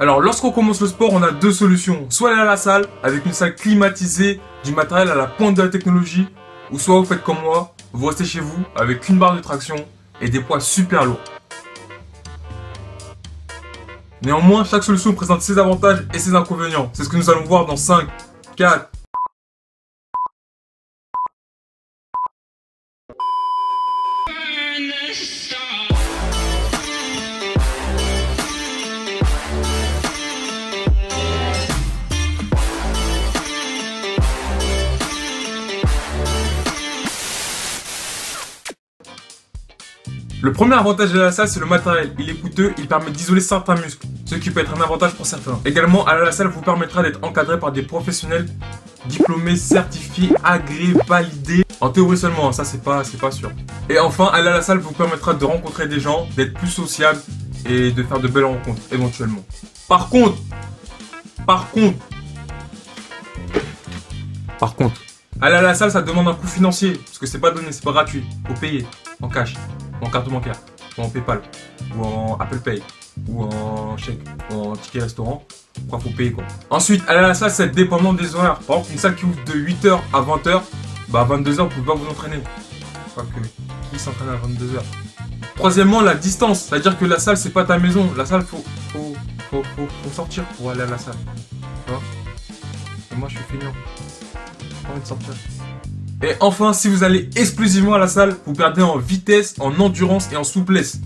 Alors, lorsqu'on commence le sport, on a deux solutions. Soit aller à la salle, avec une salle climatisée, du matériel à la pointe de la technologie, ou soit vous faites comme moi, vous restez chez vous avec une barre de traction et des poids super lourds. Néanmoins, chaque solution présente ses avantages et ses inconvénients. C'est ce que nous allons voir dans 5, 4, Le premier avantage de la salle, c'est le matériel. Il est coûteux, il permet d'isoler certains muscles, ce qui peut être un avantage pour certains. Également, aller à la salle vous permettra d'être encadré par des professionnels diplômés, certifiés, agréés, validés. En théorie seulement, ça c'est pas sûr. Et enfin, aller à la salle vous permettra de rencontrer des gens, d'être plus sociable et de faire de belles rencontres, éventuellement. Par contre, aller à la salle, ça demande un coût financier, parce que c'est pas donné, c'est pas gratuit. Faut payer en cash, ou en carte bancaire, ou en PayPal, ou en Apple Pay, ou en chèque, ou en ticket restaurant. Quoi, faut payer quoi. Ensuite, aller à la salle, c'est dépendant des horaires. Par exemple, une salle qui ouvre de 8h à 20h, bah à 22h, vous pouvez pas vous entraîner. Pas que qui s'entraîne à 22h. Troisièmement, la distance, c'est-à-dire que la salle, c'est pas ta maison. La salle, faut sortir pour aller à la salle. Tu vois. Et moi, je suis feignant. J'ai pas envie de sortir. Et enfin, si vous allez exclusivement à la salle, vous perdez en vitesse, en endurance et en souplesse.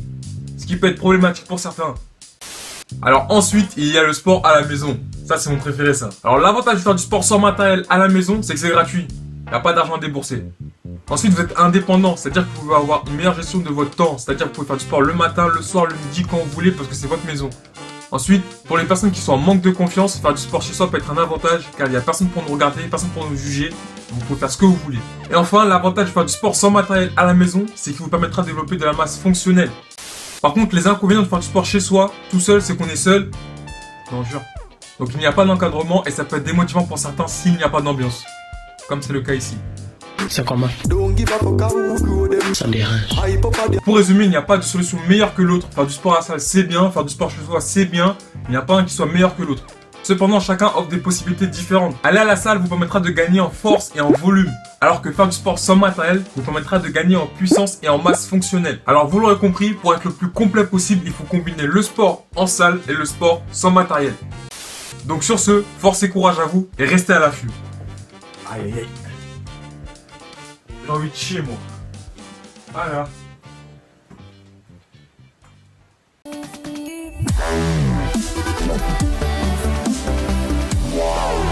Ce qui peut être problématique pour certains. Alors ensuite, il y a le sport à la maison. Ça, c'est mon préféré, ça. Alors l'avantage de faire du sport sans matériel à la maison, c'est que c'est gratuit. Il n'y a pas d'argent à débourser. Ensuite, vous êtes indépendant, c'est-à-dire que vous pouvez avoir une meilleure gestion de votre temps. C'est-à-dire que vous pouvez faire du sport le matin, le soir, le midi, quand vous voulez, parce que c'est votre maison. Ensuite, pour les personnes qui sont en manque de confiance, faire du sport chez soi peut être un avantage, car il n'y a personne pour nous regarder, personne pour nous juger. Vous pouvez faire ce que vous voulez. Et enfin, l'avantage de faire du sport sans matériel à la maison, c'est qu'il vous permettra de développer de la masse fonctionnelle. Par contre, les inconvénients de faire du sport chez soi, tout seul, c'est qu'on est seul. Non, jure. Donc il n'y a pas d'encadrement et ça peut être démotivant pour certains s'il n'y a pas d'ambiance. Comme c'est le cas ici. C'est comment? Ça me dérange. Pour résumer, il n'y a pas de solution meilleure que l'autre. Faire du sport à la salle, c'est bien. Faire du sport chez soi, c'est bien. Il n'y a pas un qui soit meilleur que l'autre. Cependant, chacun offre des possibilités différentes. Aller à la salle vous permettra de gagner en force et en volume. Alors que faire du sport sans matériel vous permettra de gagner en puissance et en masse fonctionnelle. Alors vous l'aurez compris, pour être le plus complet possible, il faut combiner le sport en salle et le sport sans matériel. Donc sur ce, force et courage à vous et restez à l'affût. Aïe aïe aïe. J'ai envie de chier moi. Voilà. Wow.